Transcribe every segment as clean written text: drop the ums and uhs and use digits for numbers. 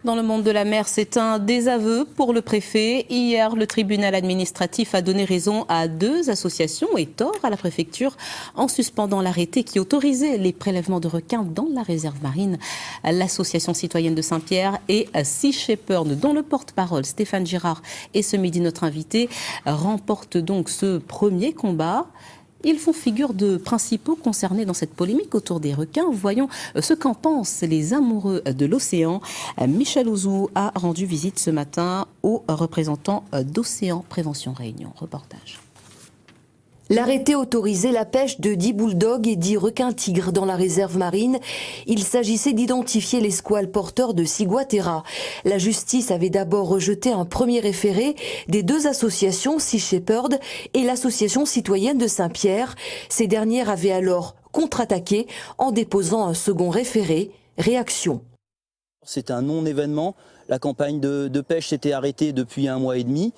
Dans le monde de la mer, c'est un désaveu pour le préfet. Hier, le tribunal administratif a donné raison à 2 associations et tort à la préfecture en suspendant l'arrêté qui autorisait les prélèvements de requins dans la réserve marine. L'association citoyenne de Saint-Pierre et Sea Shepherd, dont le porte-parole Stéphane Girard est ce midi notre invité, remportent donc ce premier combat. Ils font figure de principaux concernés dans cette polémique autour des requins. Voyons ce qu'en pensent les amoureux de l'océan. Michel Ouzou a rendu visite ce matin aux représentants d'Océan Prévention Réunion. Reportage. L'arrêté autorisait la pêche de 10 bulldogs et 10 requins-tigres dans la réserve marine. Il s'agissait d'identifier les squales porteurs de ciguatera. La justice avait d'abord rejeté un premier référé des 2 associations, Sea Shepherd et l'association citoyenne de Saint-Pierre. Ces dernières avaient alors contre-attaqué en déposant un second référé. Réaction. C'est un non-événement. La campagne de pêche s'était arrêtée depuis 1 mois et demi.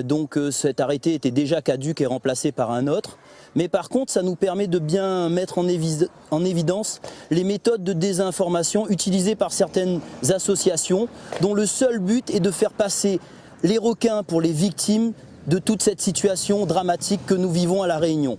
Donc cet arrêté était déjà caduc et remplacé par un autre. Mais par contre, ça nous permet de bien mettre en évidence les méthodes de désinformation utilisées par certaines associations dont le seul but est de faire passer les requins pour les victimes de toute cette situation dramatique que nous vivons à La Réunion.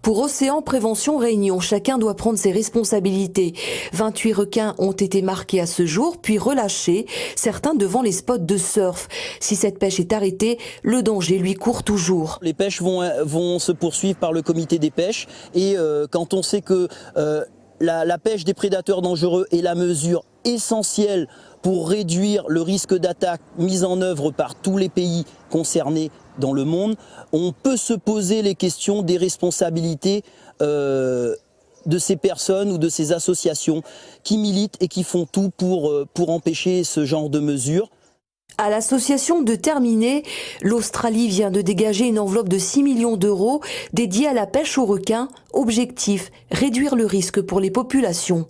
Pour Océan Prévention Réunion, chacun doit prendre ses responsabilités. 28 requins ont été marqués à ce jour, puis relâchés, certains devant les spots de surf. Si cette pêche est arrêtée, le danger lui court toujours. Les pêches vont se poursuivre par le comité des pêches et quand on sait que la pêche des prédateurs dangereux est la mesure essentielle pour réduire le risque d'attaque mise en œuvre par tous les pays concernés dans le monde, on peut se poser les questions des responsabilités de ces personnes ou de ces associations qui militent et qui font tout pour empêcher ce genre de mesures. À l'association de terminer, l'Australie vient de dégager une enveloppe de 6 millions d'euros dédiée à la pêche aux requins. Objectif, réduire le risque pour les populations.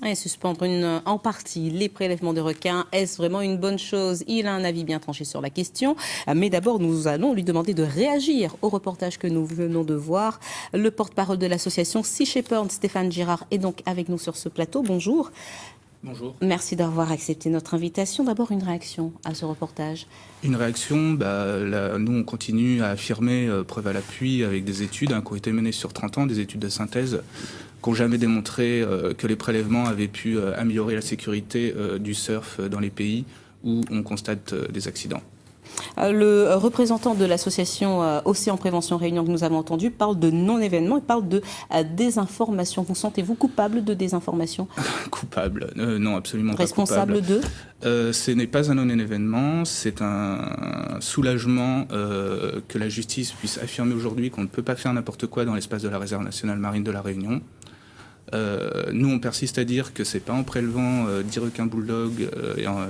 Et suspendre en partie les prélèvements de requins, est-ce vraiment une bonne chose? Il a un avis bien tranché sur la question. Mais d'abord, nous allons lui demander de réagir au reportage que nous venons de voir. Le porte-parole de l'association Sea Shepherd, Stéphane Girard, est donc avec nous sur ce plateau. Bonjour. Bonjour. Merci d'avoir accepté notre invitation. D'abord, une réaction à ce reportage. Une réaction, nous on continue à affirmer, preuve à l'appui, avec des études qui ont été menées sur 30 ans, des études de synthèse, qui n'ont jamais démontré que les prélèvements avaient pu améliorer la sécurité du surf dans les pays où on constate des accidents. Le représentant de l'association Océan Prévention Réunion que nous avons entendu parle de non-événement, il parle de désinformation. Vous sentez-vous coupable de désinformation? Coupable? Non, absolument pas coupable. Responsable de? Ce n'est pas un non-événement, c'est un soulagement que la justice puisse affirmer aujourd'hui qu'on ne peut pas faire n'importe quoi dans l'espace de la réserve nationale marine de La Réunion. Nous, on persiste à dire que c'est pas en prélevant 10 requins bulldogs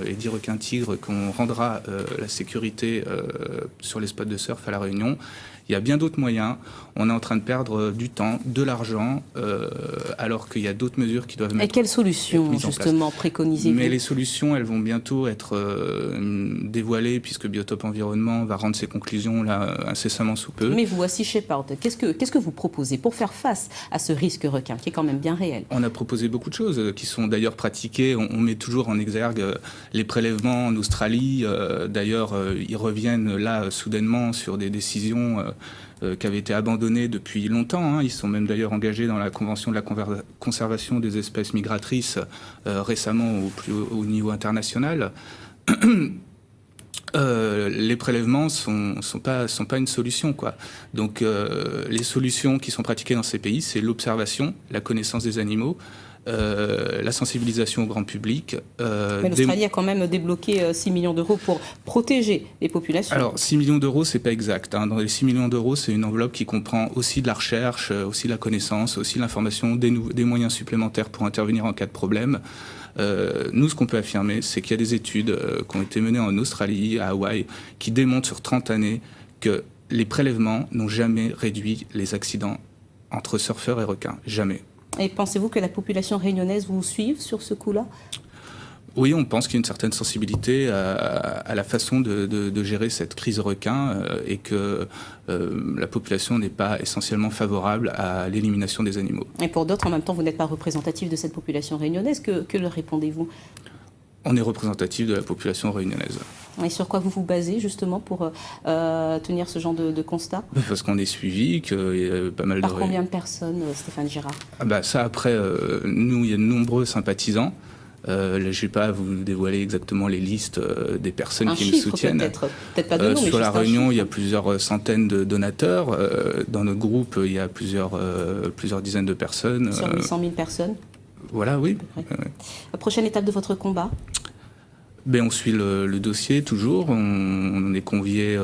et 10 requins tigres qu'on rendra la sécurité sur les spots de surf à La Réunion. Il y a bien d'autres moyens. On est en train de perdre du temps, de l'argent, alors qu'il y a d'autres mesures qui doivent être mises en place. Et quelles solutions, justement, préconisez-vous? Mais les solutions, elles vont bientôt être dévoilées, puisque Biotope Environnement va rendre ses conclusions là incessamment sous peu. Mais vous, à Sea Shepherd, qu'est-ce que vous proposez pour faire face à ce risque requin, qui est quand même bien réel? On a proposé beaucoup de choses qui sont d'ailleurs pratiquées. On met toujours en exergue les prélèvements en Australie. D'ailleurs, ils reviennent là soudainement sur des décisions qui avaient été abandonnés depuis longtemps. Ils sont même d'ailleurs engagés dans la Convention de la conservation des espèces migratrices récemment au plus haut niveau international. Les prélèvements sont pas une solution, quoi. Donc les solutions qui sont pratiquées dans ces pays, c'est l'observation, la connaissance des animaux, la sensibilisation au grand public. Mais l'Australie a quand même débloqué 6 millions d'euros pour protéger les populations. Alors 6 millions d'euros, c'est pas exact. Dans les 6 millions d'euros, c'est une enveloppe qui comprend aussi de la recherche, aussi de la connaissance, aussi de l'information, des moyens supplémentaires pour intervenir en cas de problème. Nous, ce qu'on peut affirmer, c'est qu'il y a des études qui ont été menées en Australie, à Hawaï, qui démontrent sur 30 années que les prélèvements n'ont jamais réduit les accidents entre surfeurs et requins. Jamais. Et pensez-vous que la population réunionnaise vous suive sur ce coup-là? Oui, on pense qu'il y a une certaine sensibilité à la façon de gérer cette crise requin et que la population n'est pas essentiellement favorable à l'élimination des animaux. Et pour d'autres, en même temps, vous n'êtes pas représentatif de cette population réunionnaise. Que leur répondez-vous? On est représentatif de la population réunionnaise. Et sur quoi vous vous basez justement pour tenir ce genre de constat? Parce qu'on est suivi, qu'il y a pas mal Par combien de personnes, Stéphane Girard? Ça, après, nous, il y a de nombreux sympathisants. Là, je ne vais pas vous dévoiler exactement les listes des personnes qui nous soutiennent. Peut-être pas de nom, mais sur la juste un Réunion, il y a chiffre. plusieurs centaines de donateurs. Dans notre groupe, il y a plusieurs dizaines de personnes. Sur 800 000 personnes. Voilà, oui. La prochaine étape de votre combat? On suit le dossier toujours. On est convié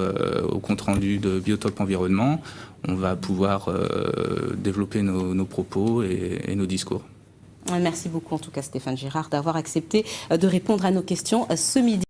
au compte-rendu de Biotope Environnement. On va pouvoir développer nos propos et nos discours. Merci beaucoup en tout cas Stéphane Girard d'avoir accepté de répondre à nos questions ce midi.